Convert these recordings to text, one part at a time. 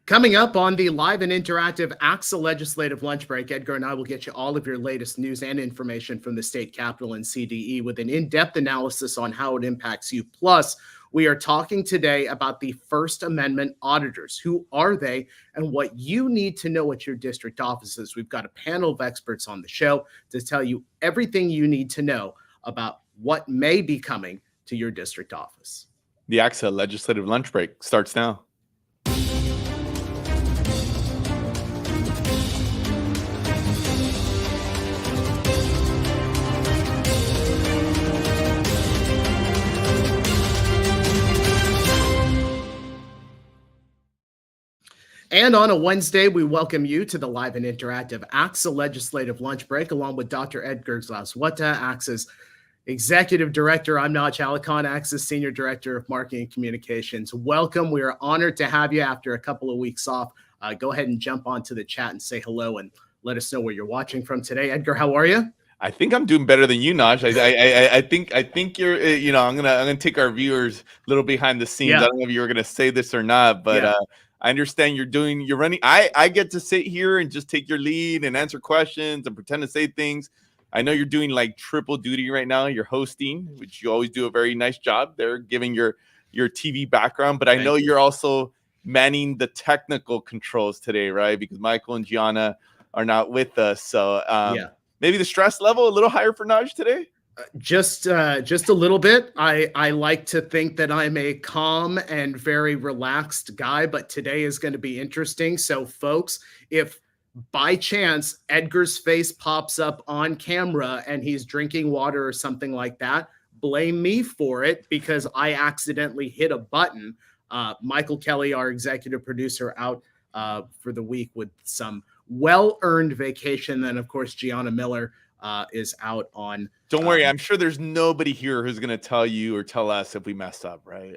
Coming up on the live and interactive ACSA Legislative Lunch Break, Edgar and I will get you all of your latest news and information from the state Capitol and CDE with an in-depth analysis on how it impacts you. Plus, we are talking today about the First Amendment Auditors. Who are they and what you need to know at your district offices? We've got a panel of experts on the show to tell you everything you need to know about what may be coming to your district office. The ACSA Legislative Lunch Break starts now. And on a Wednesday, we welcome you to the live and interactive ACSA Legislative Lunch Break, along with Dr. Edgar Zlaswata, ACSA's Executive Director. I'm Naj Alikhan, ACSA's Senior Director of Marketing and Communications. Welcome. We are honored to have you after a couple of weeks off. Go ahead and jump onto the chat and say hello and let us know where you're watching from today. Edgar, how are you? I think I'm doing better than you, Naj. I think you're. I'm gonna take our viewers a little behind the scenes. Yeah. I don't know if you were gonna say this or not, but I understand you're running. I get to sit here and just take your lead and answer questions and pretend to say things. I know you're doing like triple duty right now. You're hosting, which you always do a very nice job there, giving your TV background. But I know you're also manning the technical controls today, right? Because Michael and Gianna are not with us. So maybe the stress level a little higher for Naj today? Just a little bit. I like to think that I'm a calm and very relaxed guy, but today is going to be interesting. So folks, if by chance Edgar's face pops up on camera and he's drinking water or something like that, blame me for it because I accidentally hit a button. Michael Kelly, our executive producer, out for the week with some well-earned vacation. Then, of course, Gianna Miller is out on. Don't worry, I'm sure there's nobody here who's going to tell you or tell us if we mess up, right?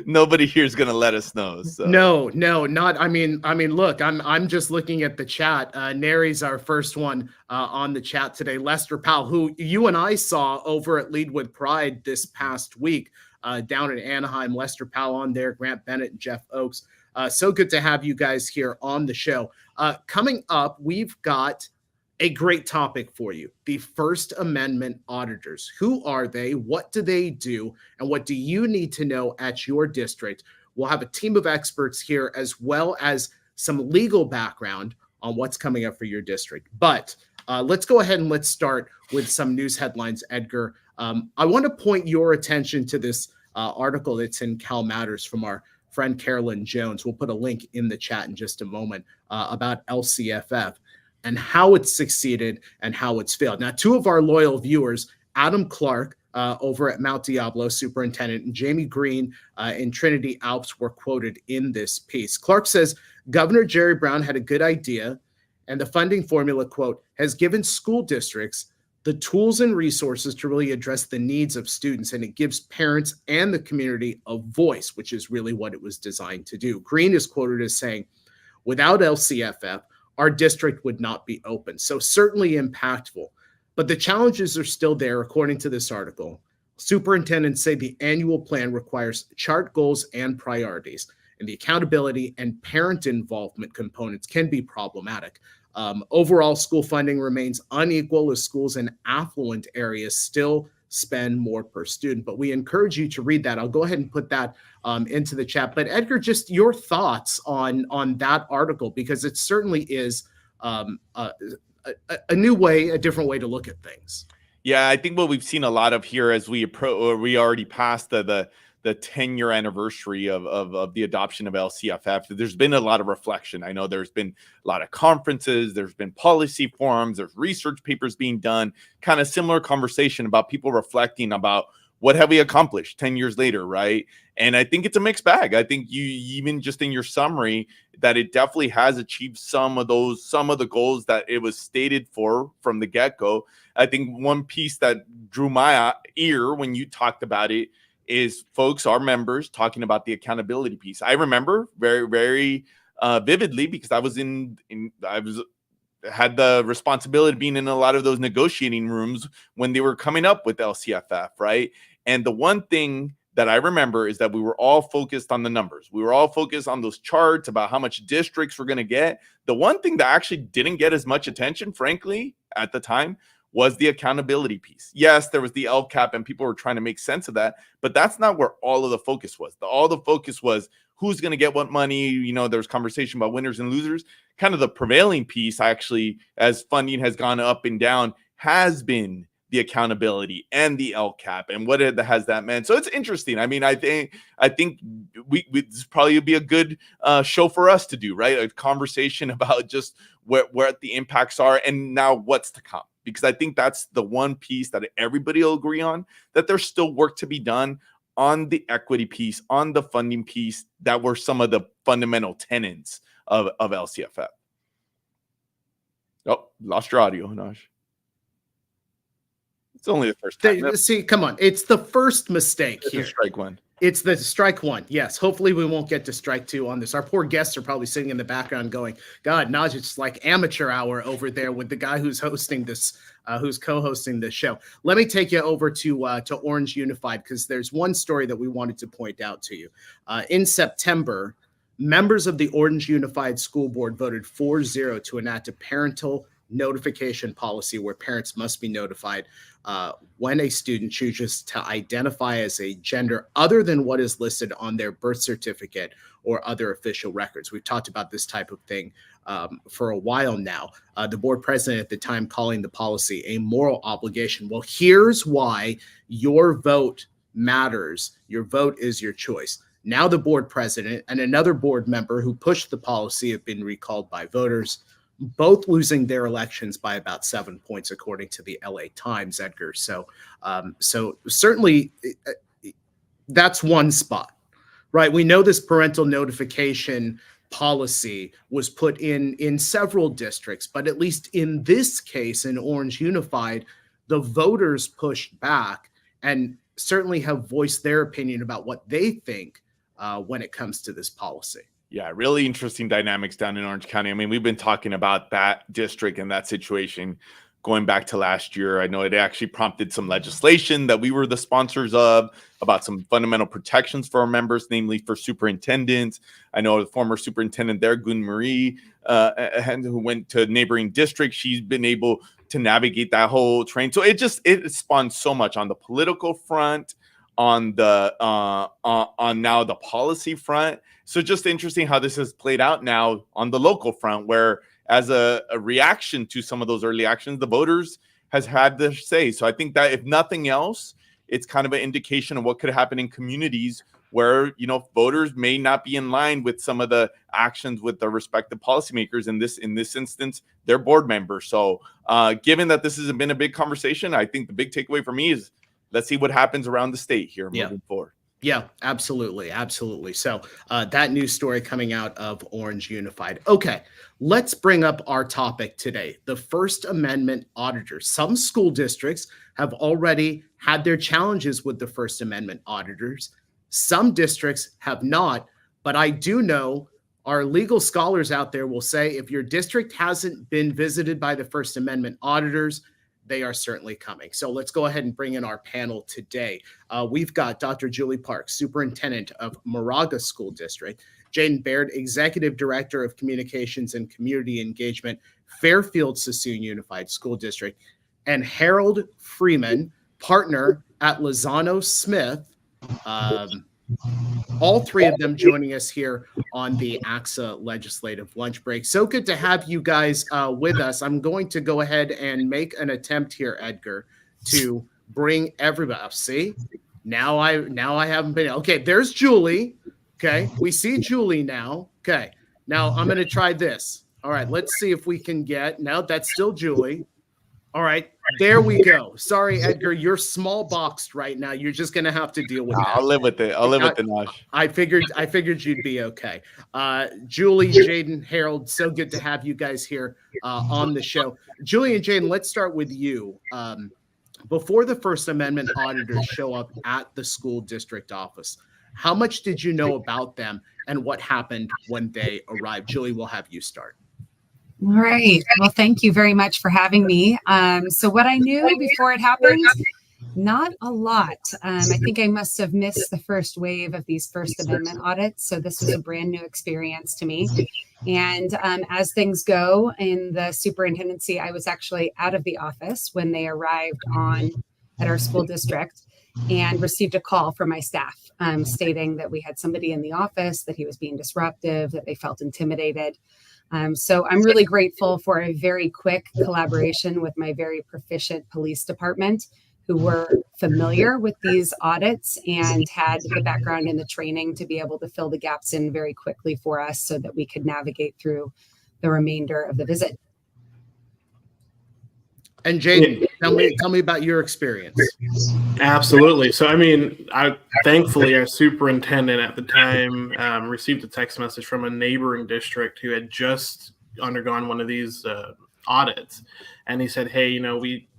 Nobody here is going to let us know. So. No, not. I mean, look, I'm just looking at the chat. Neri's our first one on the chat today. Lester Powell, who you and I saw over at Lead with Pride this past week down in Anaheim. Lester Powell on there, Grant Bennett and Jeff Oakes. So good to have you guys here on the show. Coming up, we've got a great topic for you. The First Amendment Auditors. Who are they? What do they do? And what do you need to know at your district? We'll have a team of experts here as well as some legal background on what's coming up for your district. But let's go ahead and let's start with some news headlines, Edgar. I want to point your attention to this article that's in Cal Matters from our friend Carolyn Jones. We'll put a link in the chat in just a moment about LCFF and how it's succeeded and how it's failed. Now, two of our loyal viewers, Adam Clark over at Mount Diablo Superintendent and Jamie Green in Trinity Alps were quoted in this piece. Clark says, Governor Jerry Brown had a good idea and the funding formula, quote, has given school districts the tools and resources to really address the needs of students, and it gives parents and the community a voice, which is really what it was designed to do. Green is quoted as saying, without LCFF, our district would not be open. So certainly impactful, but the challenges are still there. According to this article, superintendents say the annual plan requires chart goals and priorities, and the accountability and parent involvement components can be problematic. Overall, school funding remains unequal as schools in affluent areas still spend more per student. But we encourage you to read that. I'll go ahead and put that into the chat. But Edgar, just your thoughts on that article, because it certainly is a new way, a different way to look at things. Yeah, I think what we've seen a lot of here as we already passed the 10-year anniversary of the adoption of LCFF, there's been a lot of reflection. I know there's been a lot of conferences, there's been policy forums, there's research papers being done, kind of similar conversation about people reflecting about what have we accomplished 10 years later, right? And I think it's a mixed bag. I think you, even just in your summary, that it definitely has achieved some of the goals that it was stated for from the get-go. I think one piece that drew my ear when you talked about it is folks, our members, talking about the accountability piece. I remember very, very vividly because I was had the responsibility of being in a lot of those negotiating rooms when they were coming up with LCFF, right? And the one thing that I remember is that we were all focused on the numbers. We were all focused on those charts about how much districts we're going to get. The one thing that actually didn't get as much attention, frankly, at the time was the accountability piece. Yes, there was the LCAP and people were trying to make sense of that, but that's not where all of the focus was. All the focus was who's going to get what money. You know, there was conversation about winners and losers. Kind of the prevailing piece, actually, as funding has gone up and down, has been the accountability and the LCAP and what has that meant. So it's interesting. I mean, I think we this probably would be a good show for us to do, right? A conversation about just where the impacts are and now what's to come. Because I think that's the one piece that everybody will agree on, that there's still work to be done on the equity piece, on the funding piece, that were some of the fundamental tenets of LCFF. Oh, lost your audio, Naj. It's only the first time. See, come on. It's the first mistake here. It's strike one. It's the strike one. Yes. Hopefully we won't get to strike two on this. Our poor guests are probably sitting in the background going, God, Naj, it's like amateur hour over there with the guy who's hosting this, who's co-hosting this show. Let me take you over to Orange Unified, because there's one story that we wanted to point out to you. In September, members of the Orange Unified School Board voted 4-0 to enact a parental notification policy where parents must be notified when a student chooses to identify as a gender other than what is listed on their birth certificate or other official records. We've talked about this type of thing for a while now. The board president at the time calling the policy a moral obligation. Well, here's why your vote matters. Your vote is your choice. Now the board president and another board member who pushed the policy have been recalled by voters, both losing their elections by about 7 points, according to the LA Times, Edgar. So certainly that's one spot, right? We know this parental notification policy was put in several districts, but at least in this case, in Orange Unified, the voters pushed back and certainly have voiced their opinion about what they think when it comes to this policy. Yeah, really interesting dynamics down in Orange County. I mean, we've been talking about that district and that situation going back to last year. I know it actually prompted some legislation that we were the sponsors of about some fundamental protections for our members, namely for superintendents. I know the former superintendent there, Gun Marie, who went to neighboring districts. She's been able to navigate that whole train. So it spawned so much on the political front, on the on now the policy front. So just interesting how this has played out now on the local front, where as a reaction to some of those early actions, the voters has had their say. So I think that if nothing else, it's kind of an indication of what could happen in communities where, you know, voters may not be in line with some of the actions with the respective policymakers, in this instance, their board members. So given that this has been a big conversation, I think the big takeaway for me is let's see what happens around the state here moving forward. Yeah, absolutely. Absolutely. So that news story coming out of Orange Unified. Okay, let's bring up our topic today, the First Amendment Auditors. Some school districts have already had their challenges with the First Amendment Auditors. Some districts have not, but I do know our legal scholars out there will say if your district hasn't been visited by the First Amendment Auditors, they are certainly coming. So let's go ahead and bring in our panel today. We've got Dr. Julie Parks, Superintendent of Moraga School District, Jaden Baird, Executive Director of Communications and Community Engagement, Fairfield Sassoon Unified School District, and Harold Freeman, partner at Lozano Smith. All three of them joining us here on the ACSA Legislative Lunch Break. So good to have you guys with us. I'm going to go ahead and make an attempt here, Edgar, to bring everybody up. See, now I haven't been. Okay, there's Julie. Okay, we see Julie now. Okay, now I'm going to try this. All right, let's see if we can get. No, that's still Julie. All right, there we go. Sorry, Edgar, you're small boxed right now. You're just gonna have to deal with that. I'll live with it. I'll live with it, Nash. I figured you'd be okay. Julie, Jaden, Harold, so good to have you guys here on the show. Julie and Jaden, let's start with you. Before the First Amendment auditors show up at the school district office, how much did you know about them and what happened when they arrived? Julie, we'll have you start. All right. Well, thank you very much for having me. So what I knew before it happened Not a lot. I think I must have missed the first wave of these First Amendment audits. So this was a brand new experience to me. And as things go in the superintendency, I was actually out of the office when they arrived at our school district and received a call from my staff stating that we had somebody in the office, that he was being disruptive, that they felt intimidated. So I'm really grateful for a very quick collaboration with my very proficient police department, who were familiar with these audits and had the background and the training to be able to fill the gaps in very quickly for us so that we could navigate through the remainder of the visit. And Jaden, tell me about your experience. Absolutely. So, I mean, thankfully, our superintendent at the time received a text message from a neighboring district who had just undergone one of these audits. And he said, hey,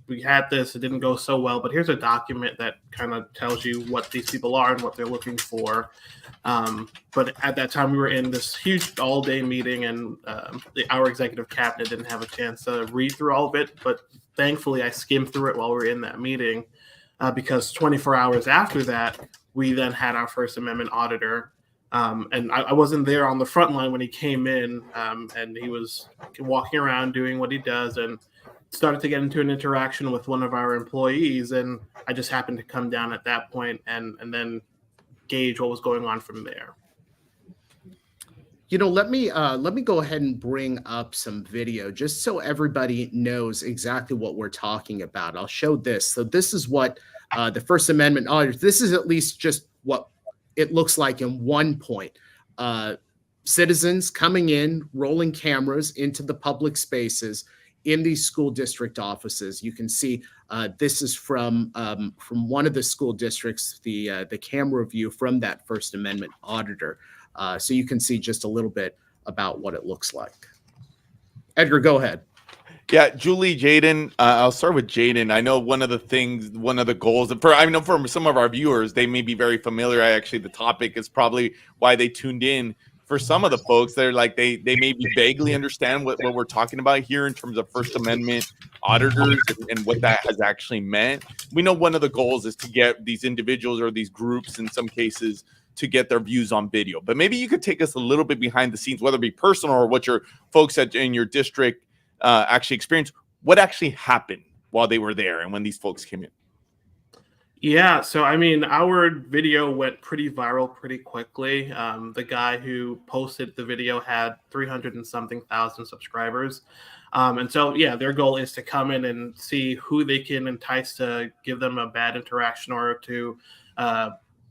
we had this, it didn't go so well, but here's a document that kind of tells you what these people are and what they're looking for. But at that time, we were in this huge all-day meeting, and our executive cabinet didn't have a chance to read through all of it. But thankfully, I skimmed through it while we were in that meeting, because 24 hours after that, we then had our First Amendment auditor. And I wasn't there on the front line when he came in, and he was walking around doing what he does, and started to get into an interaction with one of our employees, and I just happened to come down at that point and then gauge what was going on from there. Let me go ahead and bring up some video just so everybody knows exactly what we're talking about. I'll show this. So this is what the First Amendment auditors, this is at least just what it looks like in one point. Citizens coming in, rolling cameras into the public spaces in these school district offices. You can see this is from one of the school districts, the camera view from that First Amendment auditor. So you can see just a little bit about what it looks like. Edgar, go ahead. Yeah, Julie, Jaden, I'll start with Jaden. I know one of the goals, I know for some of our viewers, they may be very familiar. Actually, the topic is probably why they tuned in. For some of the folks, they're like, they maybe vaguely understand what we're talking about here in terms of First Amendment auditors and what that has actually meant. We know one of the goals is to get these individuals or these groups, in some cases, to get their views on video. But maybe you could take us a little bit behind the scenes, whether it be personal or what your folks in your district actually experienced. What actually happened while they were there and when these folks came in? Yeah, so I mean, our video went pretty viral pretty quickly. The guy who posted the video had 300 and something thousand subscribers. And so, yeah, their goal is to come in and see who they can entice to give them a bad interaction or to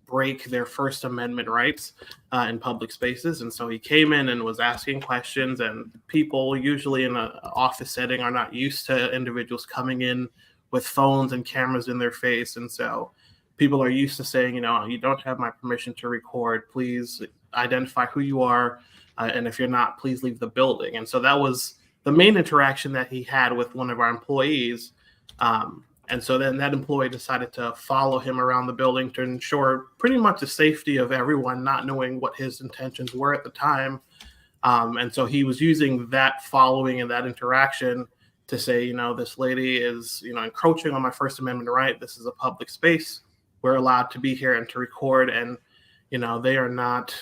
break their First Amendment rights in public spaces. And so he came in and was asking questions, and people usually in an office setting are not used to individuals coming in with phones and cameras in their face. And so people are used to saying, you don't have my permission to record. Please identify who you are. And if you're not, please leave the building. And so that was the main interaction that he had with one of our employees. And so then that employee decided to follow him around the building to ensure pretty much the safety of everyone, not knowing what his intentions were at the time. And so he was using that following and that interaction to say, this lady is, encroaching on my First Amendment right. This is a public space. We're allowed to be here and to record, and, they are not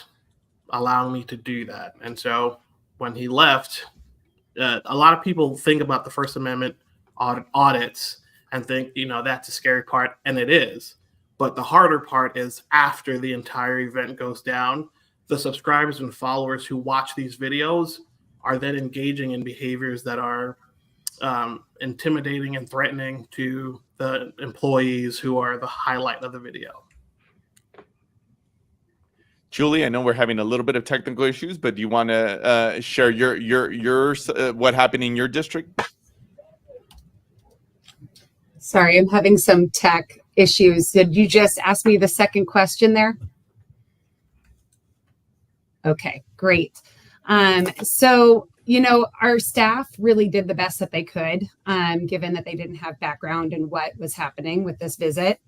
allowing me to do that. And so when he left, a lot of people think about the First Amendment audits and think, that's a scary part, and it is. But the harder part is after the entire event goes down, the subscribers and followers who watch these videos are then engaging in behaviors that are intimidating and threatening to the employees who are the highlight of the video. Julie, I know we're having a little bit of technical issues, but do you want to share your what happened in your district? Sorry, I'm having some tech issues. Did you just ask me the second question there? Okay, great. So, our staff really did the best that they could, given that they didn't have background in what was happening with this visit.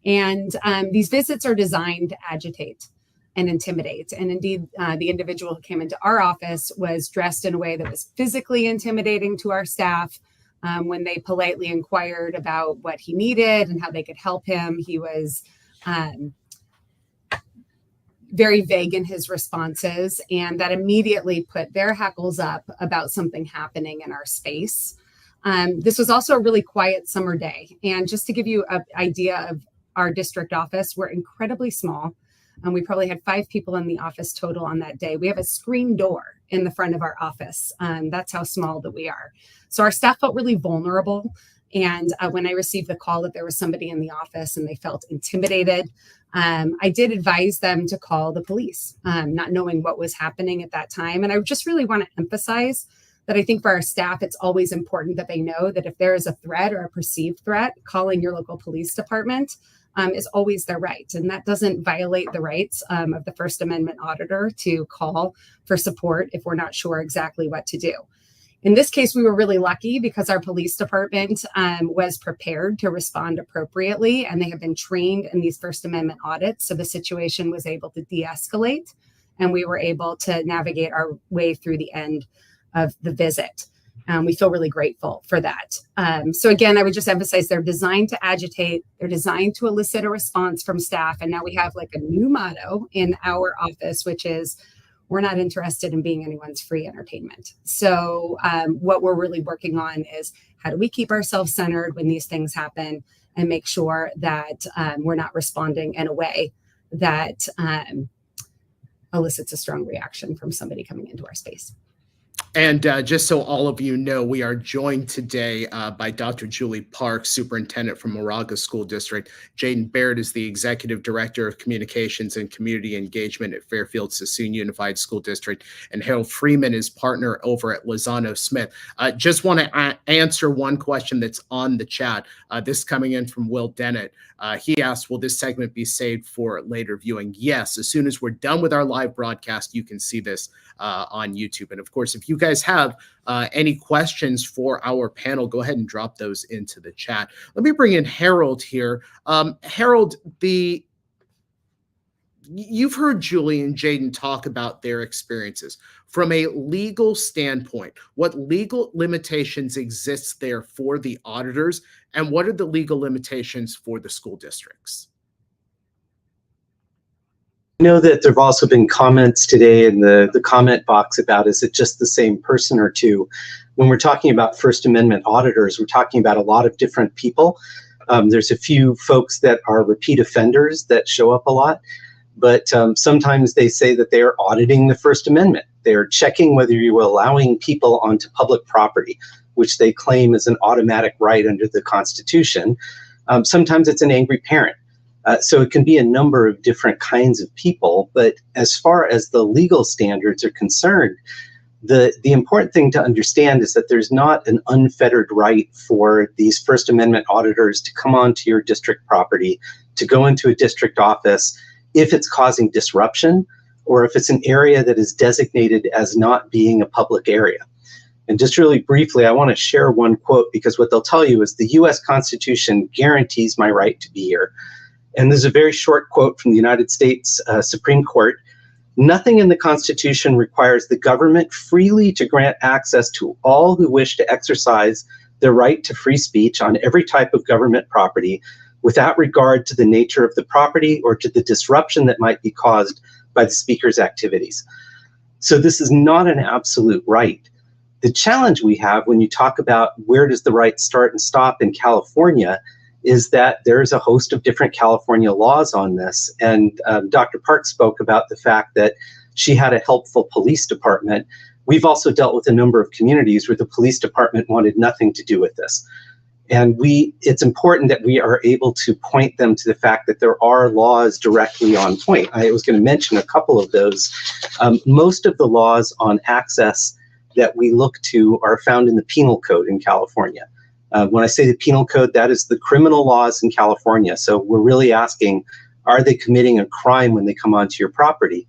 And these visits are designed to agitate and intimidate. And indeed, the individual who came into our office was dressed in a way that was physically intimidating to our staff, When they politely inquired about what he needed and how they could help him, he was very vague in his responses, and that immediately put their hackles up about something happening in our space. This was also a really quiet summer day. And just to give you an idea of our district office, we're incredibly small. We probably had 5 people in the office total on that day. We have a screen door in the front of our office. That's how small that we are. So our staff felt really vulnerable. And when I received the call that there was somebody in the office and they felt intimidated, I did advise them to call the police, not knowing what was happening at that time. And I just really want to emphasize that I think for our staff, it's always important that they know that if there is a threat or a perceived threat, calling your local police department is always their right. And that doesn't violate the rights of the First Amendment Auditor to call for support if we're not sure exactly what to do. In this case, we were really lucky because our police department was prepared to respond appropriately, and they have been trained in these First Amendment audits. So the situation was able to de-escalate, and we were able to navigate our way through the end of the visit. We feel really grateful for that. So again, I would just emphasize they're designed to agitate, they're designed to elicit a response from staff. And now we have like a new motto in our office, which is, we're not interested in being anyone's free entertainment. So what we're really working on is how do we keep ourselves centered when these things happen and make sure that we're not responding in a way that elicits a strong reaction from somebody coming into our space. And just so all of you know, we are joined today by Dr. Julie Park, Superintendent from Moraga School District. Jaden Baird is the Executive Director of Communications and Community Engagement at Fairfield Sassoon Unified School District. And Harold Freeman is partner over at Lozano Smith. Just want to answer one question that's on the chat. This coming in from Will Dennett. He asked, will this segment be saved for later viewing? Yes, as soon as we're done with our live broadcast, you can see this on YouTube. And of course, if you guys have any questions for our panel, go ahead and drop those into the chat. Let me bring in Harold here. Harold, you've heard Julie and Jaden talk about their experiences. From a legal standpoint, what legal limitations exist there for the auditors, and what are the legal limitations for the school districts? I know that there have also been comments today in the comment box about, is it just the same person or two? When we're talking about First Amendment auditors, we're talking about a lot of different people. There's a few folks that are repeat offenders that show up a lot, but sometimes they say that they are auditing the First Amendment. They're checking whether you are allowing people onto public property, which they claim is an automatic right under the Constitution. Sometimes it's an angry parent. So it can be a number of different kinds of people, but as far as the legal standards are concerned, the important thing to understand is that there's not an unfettered right for these First Amendment auditors to come onto your district property, to go into a district office if it's causing disruption, or if it's an area that is designated as not being a public area. And just really briefly, I want to share one quote, because what they'll tell you is the U.S. Constitution guarantees my right to be here. And there's a very short quote from the United States Supreme Court. Nothing in the Constitution requires the government freely to grant access to all who wish to exercise their right to free speech on every type of government property without regard to the nature of the property or to the disruption that might be caused by the speaker's activities. So this is not an absolute right. The challenge we have when you talk about where does the right start and stop in California is that there's a host of different California laws on this. And Dr. Park spoke about the fact that she had a helpful police department. We've also dealt with a number of communities where the police department wanted nothing to do with this. And it's important that we are able to point them to the fact that there are laws directly on point. I was going to mention a couple of those. Most of the laws on access that we look to are found in the Penal Code in California. When I say the Penal Code, that is the criminal laws in California. So we're really asking, are they committing a crime when they come onto your property?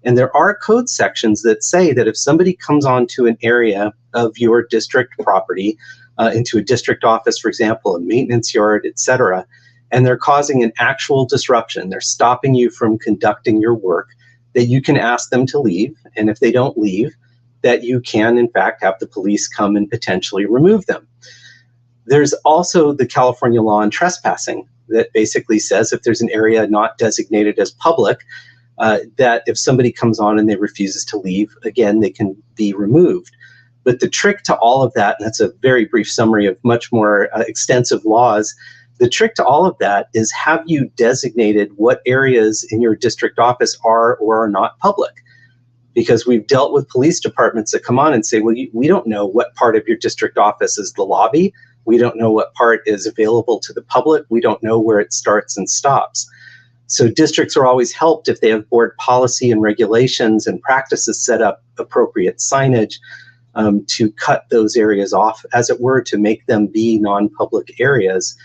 And there are code sections that say that if somebody comes onto an area of your district property, into a district office, for example, a maintenance yard, etc., and they're causing an actual disruption, they're stopping you from conducting your work, that you can ask them to leave. And if they don't leave, that you can, in fact, have the police come and potentially remove them. There's also the California law on trespassing that basically says if there's an area not designated as public, that if somebody comes on and they refuses to leave, again, they can be removed. But the trick to all of that, and that's a very brief summary of much more extensive laws, the trick to all of that is, have you designated what areas in your district office are or are not public? Because we've dealt with police departments that come on and say, well, we don't know what part of your district office is the lobby. We don't know what part is available to the public. We don't know where it starts and stops. So districts are always helped if they have board policy and regulations and practices set up, appropriate signage to cut those areas off, as it were, to make them be non-public areas.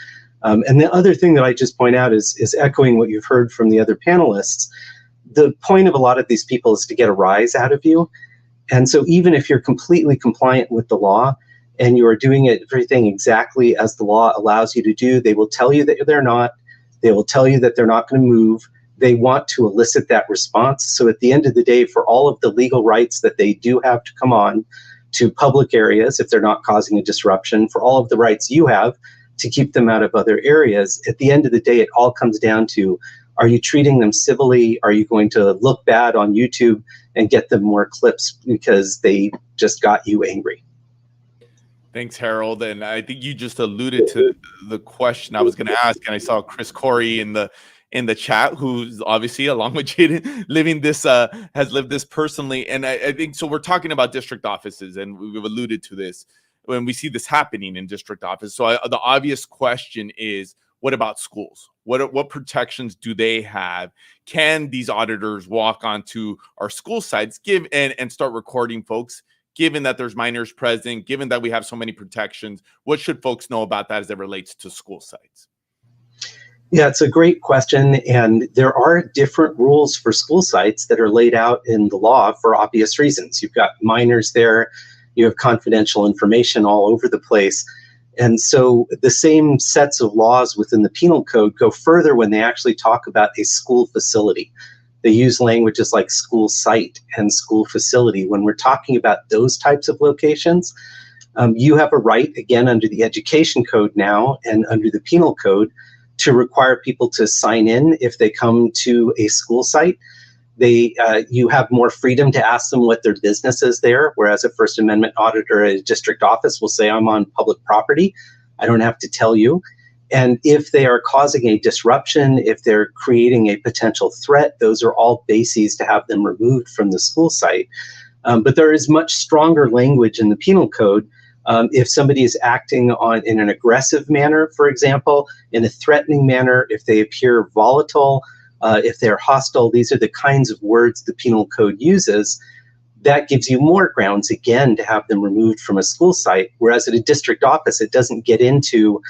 And the other thing that I just point out is echoing what you've heard from the other panelists. The point of a lot of these people is to get a rise out of you. And so even if you're completely compliant with the law and you are doing everything exactly as the law allows you to do, they will tell you that they're not. They will tell you that they're not going to move. They want to elicit that response. So at the end of the day, for all of the legal rights that they do have to come on to public areas, if they're not causing a disruption, for all of the rights you have to keep them out of other areas, at the end of the day, it all comes down to, are you treating them civilly? Are you going to look bad on YouTube and get them more clips because they just got you angry? Thanks, Harold. And I think you just alluded to the question I was going to ask. And I saw Chris Corey in the chat, who's obviously, along with Jaden, living this, has lived this personally. And I think, so we're talking about district offices, and we've alluded to this when we see this happening in district office. So the obvious question is, what about schools? What protections do they have? Can these auditors walk onto our school sites, and start recording folks, given that there's minors present, given that we have so many protections? What should folks know about that as it relates to school sites? Yeah, it's a great question. And there are different rules for school sites that are laid out in the law for obvious reasons. You've got minors there, you have confidential information all over the place. And so the same sets of laws within the penal code go further when they actually talk about a school facility. They use languages like school site and school facility. When we're talking about those types of locations, you have a right, again, under the education code now and under the penal code, to require people to sign in if they come to a school site. You have more freedom to ask them what their business is there, whereas a First Amendment auditor at a district office will say, I'm on public property. I don't have to tell you. And if they are causing a disruption, if they're creating a potential threat, those are all bases to have them removed from the school site. But there is much stronger language in the penal code. If somebody is acting in an aggressive manner, for example, in a threatening manner, if they appear volatile, if they're hostile, these are the kinds of words the penal code uses. That gives you more grounds, again, to have them removed from a school site. Whereas at a district office, it doesn't get into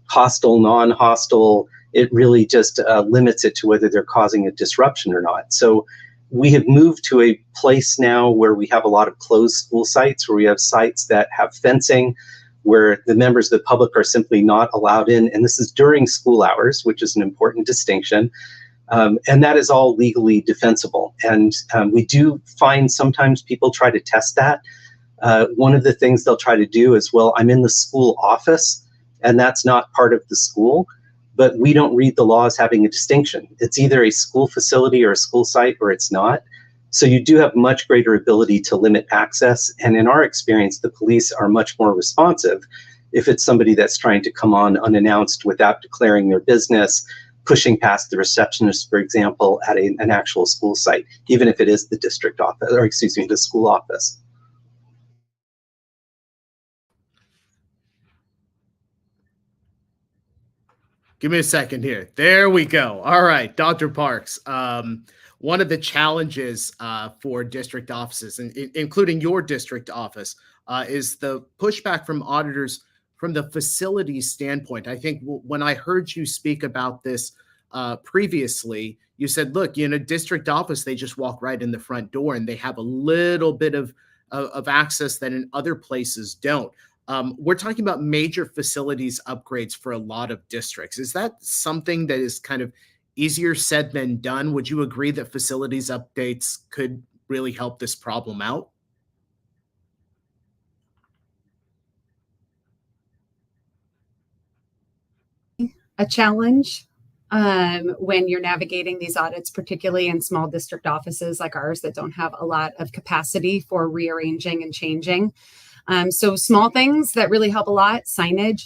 hostile, non-hostile. It really just limits it to whether they're causing a disruption or not. So we have moved to a place now where we have a lot of closed school sites, where we have sites that have fencing, where the members of the public are simply not allowed in. And this is during school hours, which is an important distinction. And that is all legally defensible. And we do find sometimes people try to test that. One of the things they'll try to do is, well, I'm in the school office, and that's not part of the school. But we don't read the law as having a distinction. It's either a school facility or a school site, or it's not. So you do have much greater ability to limit access. And in our experience, the police are much more responsive if it's somebody that's trying to come on unannounced without declaring their business, pushing past the receptionist, for example, at an actual school site, even if it is the district office, or excuse me, the school office. Give me a second here. There we go. All right, Dr. Parks. One of the challenges for district offices, including your district office, is the pushback from auditors from the facilities standpoint. I think when I heard you speak about this previously, you said, look, district office, they just walk right in the front door and they have a little bit of access that in other places don't. We're talking about major facilities upgrades for a lot of districts. Is that something that is kind of easier said than done? Would you agree that facilities updates could really help this problem out? a challenge when you're navigating these audits, particularly in small district offices like ours that don't have a lot of capacity for rearranging and changing. So small things that really help a lot: signage,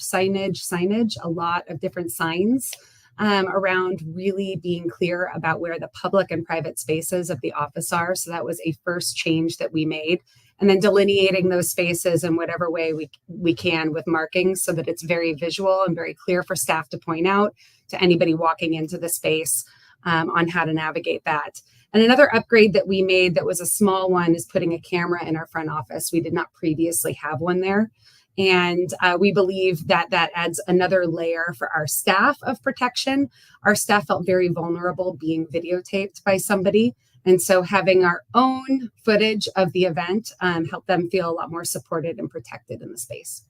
a lot of different signs around really being clear about where the public and private spaces of the office are. So that was a first change that we made. And then delineating those spaces in whatever way we can with markings so that it's very visual and very clear for staff to point out to anybody walking into the space on how to navigate that. And another upgrade that we made that was a small one is putting a camera in our front office. We did not previously have one there. And we believe that that adds another layer for our staff of protection. Our staff felt very vulnerable being videotaped by somebody. And so having our own footage of the event helped them feel a lot more supported and protected in the space.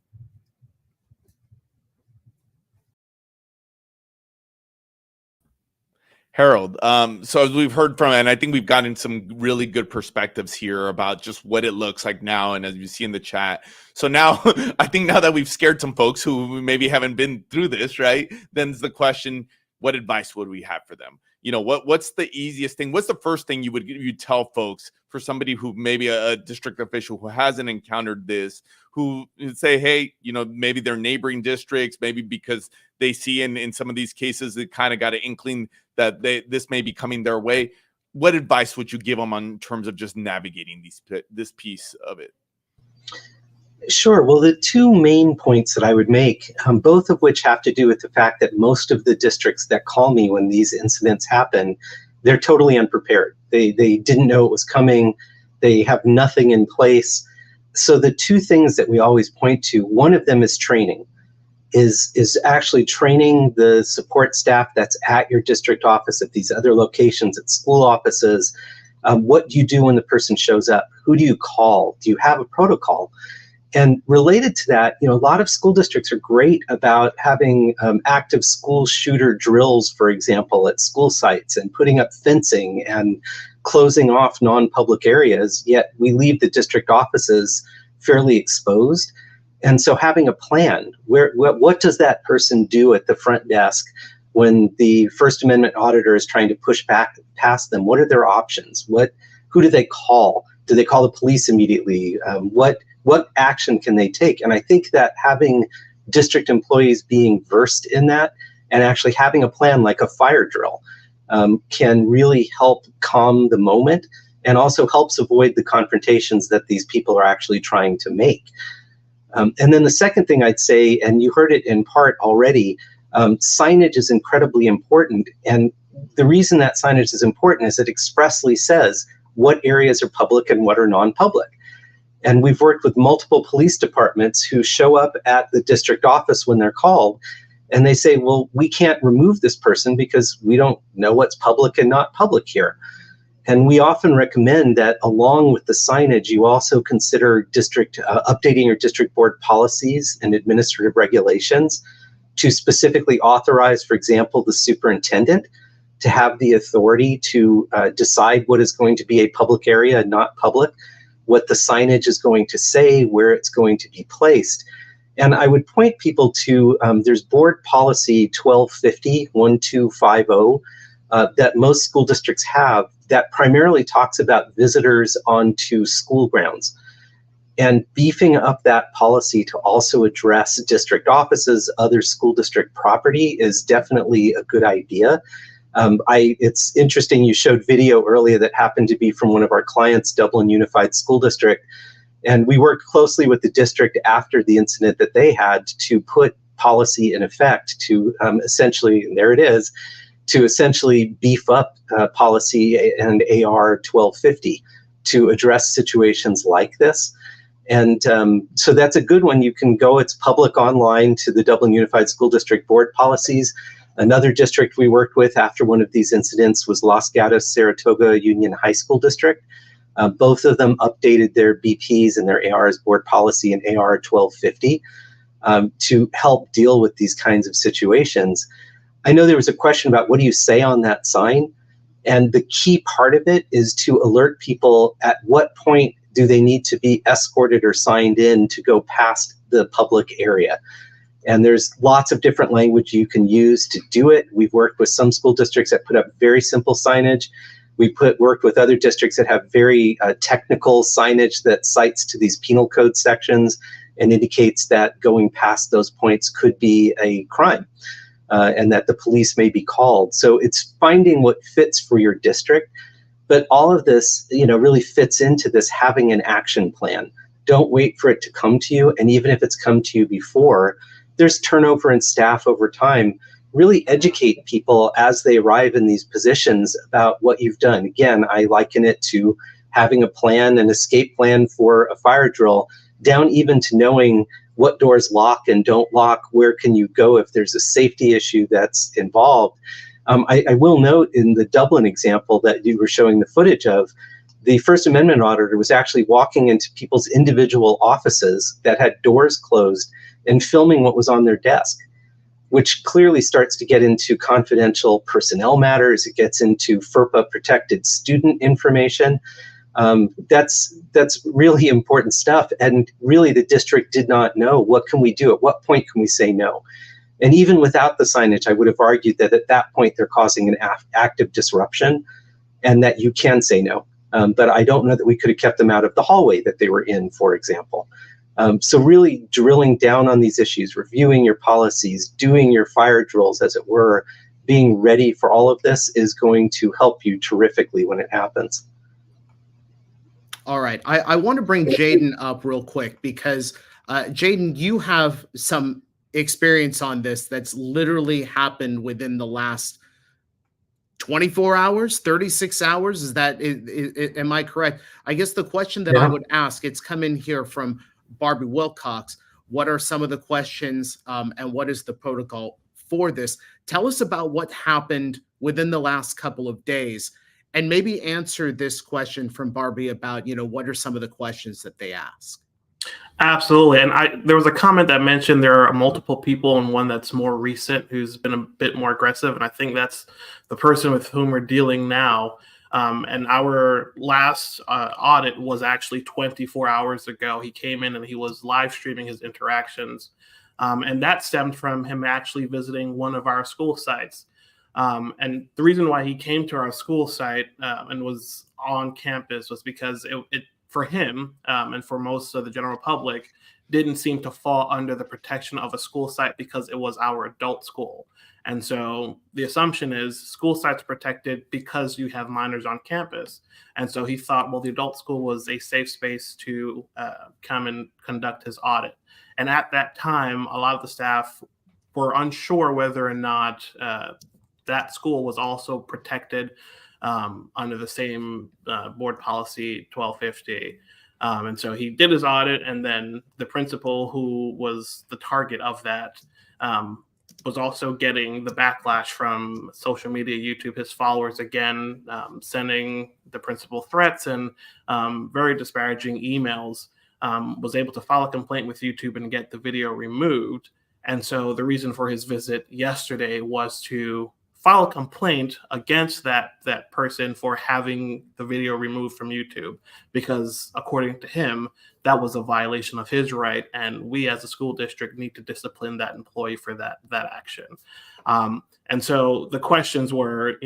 Harold, so as we've heard from, and I think we've gotten some really good perspectives here about just what it looks like now, and as you see in the chat. So now, I think now that we've scared some folks who maybe haven't been through this, right? Then the question, what advice would we have for them? You know, what's the easiest thing? What's the first thing you tell folks for somebody who maybe a district official who hasn't encountered this, who say, hey, you know, maybe they're neighboring districts, maybe because they see in some of these cases, they kind of got an inkling that this may be coming their way. What advice would you give them in terms of just navigating this piece of it? Sure. Well, the two main points that I would make, both of which have to do with the fact that most of the districts that call me when these incidents happen, they're totally unprepared. They didn't know it was coming. They have nothing in place. So the two things that we always point to, one of them is training, is actually training the support staff that's at your district office, at these other locations, at school offices. What do you do when the person shows up? Who do you call? Do you have a protocol? And related to that, you know, a lot of school districts are great about having active school shooter drills, for example, at school sites, and putting up fencing and closing off non-public areas, yet we leave the district offices fairly exposed. And so having a plan, what does that person do at the front desk when the First Amendment auditor is trying to push back past them? What are their options? Who do they call? Do they call the police immediately? What action can they take? And I think that having district employees being versed in that and actually having a plan like a fire drill can really help calm the moment and also helps avoid the confrontations that these people are actually trying to make. And then the second thing I'd say, and you heard it in part already, signage is incredibly important. And the reason that signage is important is it expressly says what areas are public and what are non-public. And we've worked with multiple police departments who show up at the district office when they're called, and they say, well, we can't remove this person because we don't know what's public and not public here. And we often recommend that along with the signage, you also consider updating your district board policies and administrative regulations to specifically authorize, for example, the superintendent to have the authority to decide what is going to be a public area and not public, what the signage is going to say, where it's going to be placed. And I would point people to, there's board policy 1250 that most school districts have that primarily talks about visitors onto school grounds. And beefing up that policy to also address district offices, other school district property is definitely a good idea. It's interesting, you showed video earlier that happened to be from one of our clients, Dublin Unified School District. And we worked closely with the district after the incident that they had to put policy in effect to essentially, and there it is, to essentially beef up policy and AR 1250 to address situations like this. And so that's a good one. You can go, it's public online to the Dublin Unified School District board policies. Another district we worked with after one of these incidents was Los Gatos Saratoga Union High School District. Both of them updated their BPs and their ARs board policy and AR 1250 to help deal with these kinds of situations. I know there was a question about what do you say on that sign? And the key part of it is to alert people at what point do they need to be escorted or signed in to go past the public area. And there's lots of different language you can use to do it. We've worked with some school districts that put up very simple signage. We worked with other districts that have very technical signage that cites to these penal code sections and indicates that going past those points could be a crime, and that the police may be called. So it's finding what fits for your district. But all of this, really fits into this having an action plan. Don't wait for it to come to you. And even if it's come to you before, there's turnover in staff over time. Really educate people as they arrive in these positions about what you've done. Again, I liken it to having a plan, an escape plan for a fire drill, down even to knowing what doors lock and don't lock, where can you go if there's a safety issue that's involved. I will note in the Dublin example that you were showing the footage of, the First Amendment Auditor was actually walking into people's individual offices that had doors closed and filming what was on their desk, which clearly starts to get into confidential personnel matters. It gets into FERPA protected student information. That's really important stuff. And really the district did not know, what can we do? At what point can we say no? And even without the signage, I would have argued that at that point they're causing an active disruption and that you can say no. But I don't know that we could have kept them out of the hallway that they were in, for example. So really drilling down on these issues, reviewing your policies, doing your fire drills, as it were, being ready for all of this is going to help you terrifically when it happens. All right. I want to bring Jaden up real quick because, Jaden, you have some experience on this that's literally happened within the last 24 hours, 36 hours. Is that, am I correct? I guess the question that I would ask, it's come in here from Barbie Wilcox. What are some of the questions and what is the protocol for this? Tell us about what happened within the last couple of days and maybe answer this question from Barbie about, what are some of the questions that they ask? Absolutely. And there was a comment that mentioned there are multiple people and one that's more recent who's been a bit more aggressive. And I think that's the person with whom we're dealing now. And our last audit was actually 24 hours ago. He came in and he was live streaming his interactions. And that stemmed from him actually visiting one of our school sites. And the reason why he came to our school site and was on campus was because it for him and for most of the general public didn't seem to fall under the protection of a school site because it was our adult school. And so the assumption is school sites are protected because you have minors on campus. And so he thought, well, the adult school was a safe space to come and conduct his audit. And at that time, a lot of the staff were unsure whether or not that school was also protected under the same board policy 1250. And so he did his audit, and then the principal who was the target of that was also getting the backlash from social media, YouTube, his followers again, sending the principal threats and very disparaging emails, was able to file a complaint with YouTube and get the video removed. And so the reason for his visit yesterday was to file a complaint against that person for having the video removed from YouTube, because according to him, that was a violation of his right, and we as a school district need to discipline that employee for that action. And so the questions were,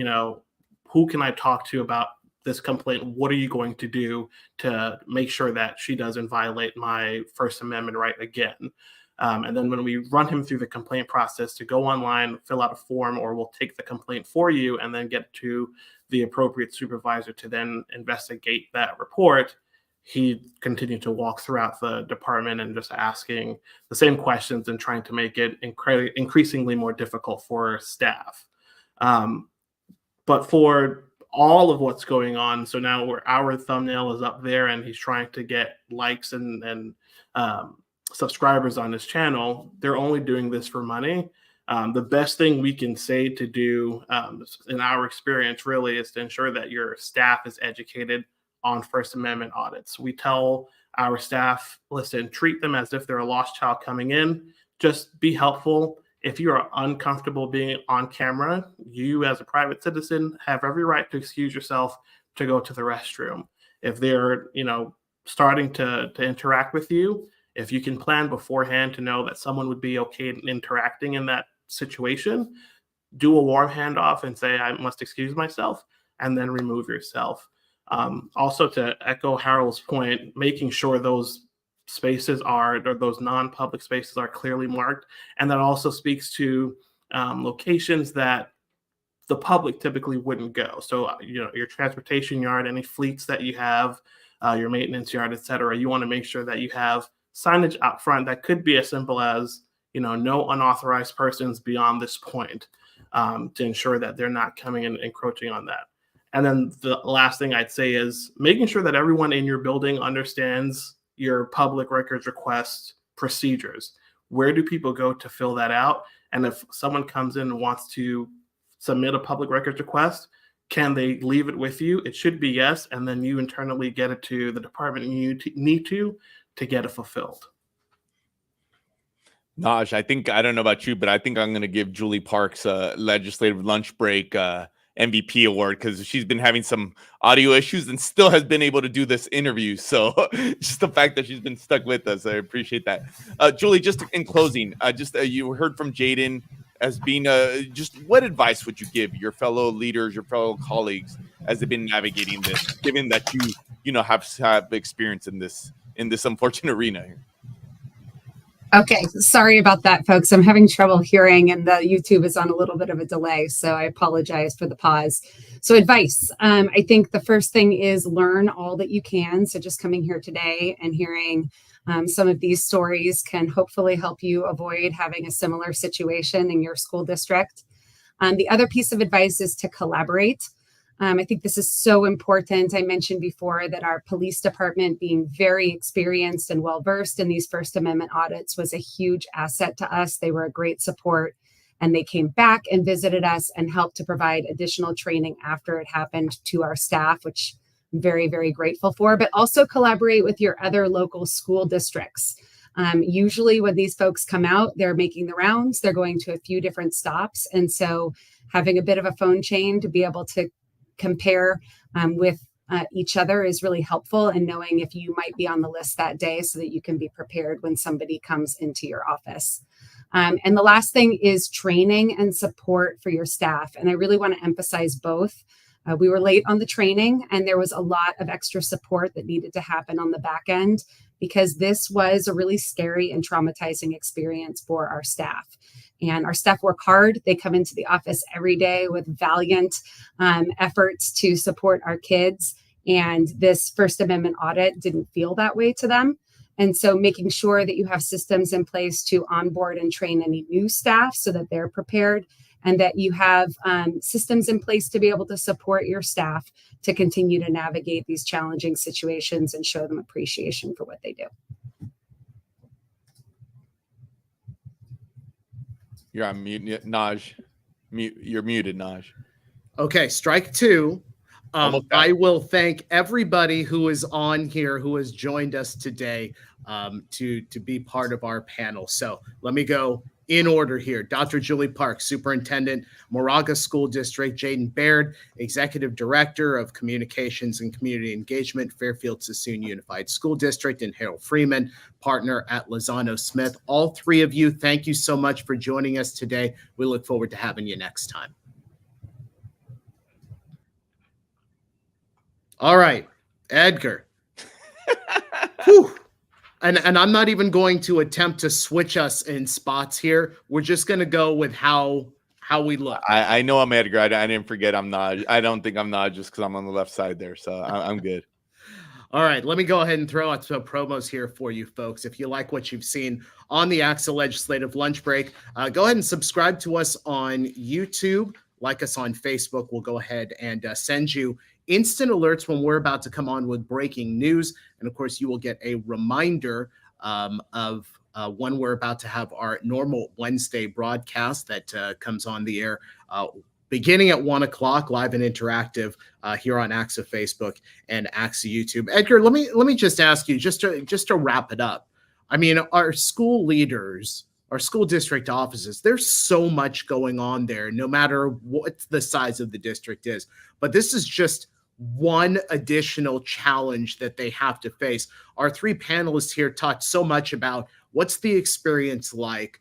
who can I talk to about this complaint? What are you going to do to make sure that she doesn't violate my First Amendment right again? And then when we run him through the complaint process to go online, fill out a form, or we'll take the complaint for you and then get to the appropriate supervisor to then investigate that report, he continued to walk throughout the department and just asking the same questions and trying to make it increasingly more difficult for staff. But for all of what's going on, so now our thumbnail is up there and he's trying to get likes and subscribers on his channel. They're only doing this for money. The best thing we can say to do in our experience really is to ensure that your staff is educated on First Amendment audits. We tell our staff, listen, treat them as if they're a lost child coming in. Just be helpful. If you are uncomfortable being on camera, you as a private citizen have every right to excuse yourself to go to the restroom. If they're, starting to interact with you, If you can plan beforehand to know that someone would be okay in interacting in that situation, do a warm handoff and say, I must excuse myself, and then remove yourself. Also, to echo Harold's point, making sure those spaces or those non-public spaces are clearly marked. And that also speaks to locations that the public typically wouldn't go. So, your transportation yard, any fleets that you have, your maintenance yard, et cetera, you want to make sure that you have signage out front that could be as simple as, no unauthorized persons beyond this point, to ensure that they're not coming and encroaching on that. And then the last thing I'd say is making sure that everyone in your building understands your public records request procedures. Where do people go to fill that out? And if someone comes in and wants to submit a public records request, can they leave it with you? It should be yes, and then you internally get it to the department you need to get it fulfilled. Naj, I don't know about you, but I think I'm going to give Julie Parks a legislative lunch break MVP award, because she's been having some audio issues and still has been able to do this interview. So just the fact that she's been stuck with us, I appreciate that. Julie, just in closing, you heard from Jaden as being just what advice would you give your fellow leaders, your fellow colleagues as they've been navigating this, given that you have experience in this unfortunate arena here? Okay, sorry about that, folks. I'm having trouble hearing, and the YouTube is on a little bit of a delay, so I apologize for the pause. So advice, I think the first thing is learn all that you can. So just coming here today and hearing some of these stories can hopefully help you avoid having a similar situation in your school district. The other piece of advice is to collaborate. I think this is so important. I mentioned before that our police department, being very experienced and well-versed in these First Amendment audits, was a huge asset to us. They were a great support, and they came back and visited us and helped to provide additional training after it happened to our staff, which I'm very, very grateful for, but also collaborate with your other local school districts. Usually when these folks come out, they're making the rounds, they're going to a few different stops. And so having a bit of a phone chain to be able to compare with each other is really helpful, and knowing if you might be on the list that day so that you can be prepared when somebody comes into your office. And the last thing is training and support for your staff. And I really want to emphasize both. We were late on the training, and there was a lot of extra support that needed to happen on the back end, because this was a really scary and traumatizing experience for our staff. And our staff work hard. They come into the office every day with valiant efforts to support our kids. And this First Amendment audit didn't feel that way to them. And so making sure that you have systems in place to onboard and train any new staff so that they're prepared, and that you have systems in place to be able to support your staff to continue to navigate these challenging situations and show them appreciation for what they do. You're on mute, Naj. You're muted, Naj. Okay, strike two. I will thank everybody who is on here, who has joined us today to be part of our panel. So let me go in order here. Dr. Julie Parks, Superintendent, Moraga School District. Jaden Baird, Executive Director of Communications and Community Engagement, Fairfield Sassoon Unified School District, and Harold Freeman, partner at Lozano Smith. All three of you, thank you so much for joining us today. We look forward to having you next time. All right, Edgar. Whew. And I'm not even going to attempt to switch us in spots here. We're just going to go with how we look. I know I'm Edgar. I didn't forget I'm not. I don't think I'm not just because I'm on the left side there. So I'm good. All right, let me go ahead and throw out some promos here for you folks. If you like what you've seen on the ACSA Legislative Lunch Break, go ahead and subscribe to us on YouTube. Like us on Facebook. We'll go ahead and send you instant alerts when we're about to come on with breaking news. And of course, you will get a reminder of when we're about to have our normal Wednesday broadcast that comes on the air beginning at 1 o'clock, live and interactive here on ACSA Facebook and ACSA YouTube. Edgar, let me just ask you, just to wrap it up. I mean, our school leaders, our school district offices, there's so much going on there, no matter what the size of the district is. But this is just one additional challenge that they have to face. Our three panelists here talked so much about what's the experience like.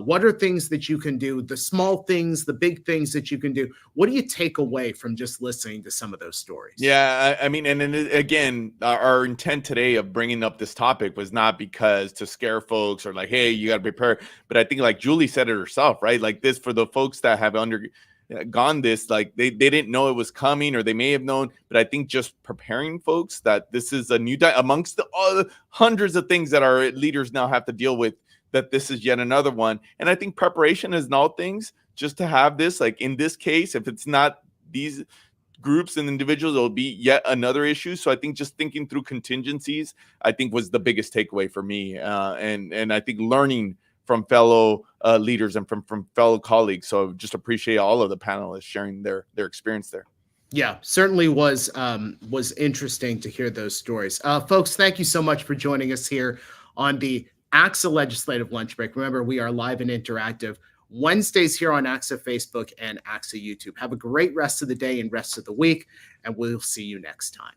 What are things that you can do, the small things, the big things that you can do? What do you take away from just listening to some of those stories? Yeah, I mean, and then again, our intent today of bringing up this topic was not because to scare folks or like, hey, you got to prepare. But I think like Julie said it herself, right? Like this, for the folks that have undergone this, like they didn't know it was coming, or they may have known. But I think just preparing folks that this is a new amongst all the hundreds of things that our leaders now have to deal with, that this is yet another one. And I think preparation is in all things, just to have this, like in this case, if it's not these groups and individuals, it'll be yet another issue. So I think just thinking through contingencies, I think was the biggest takeaway for me. And I think learning from fellow leaders and from fellow colleagues. So just appreciate all of the panelists sharing their experience there. Yeah, certainly was interesting to hear those stories. Folks, thank you so much for joining us here on the ACSA Legislative Lunch Break. Remember, we are live and interactive Wednesdays here on ACSA Facebook and ACSA YouTube. Have a great rest of the day and rest of the week, and we'll see you next time.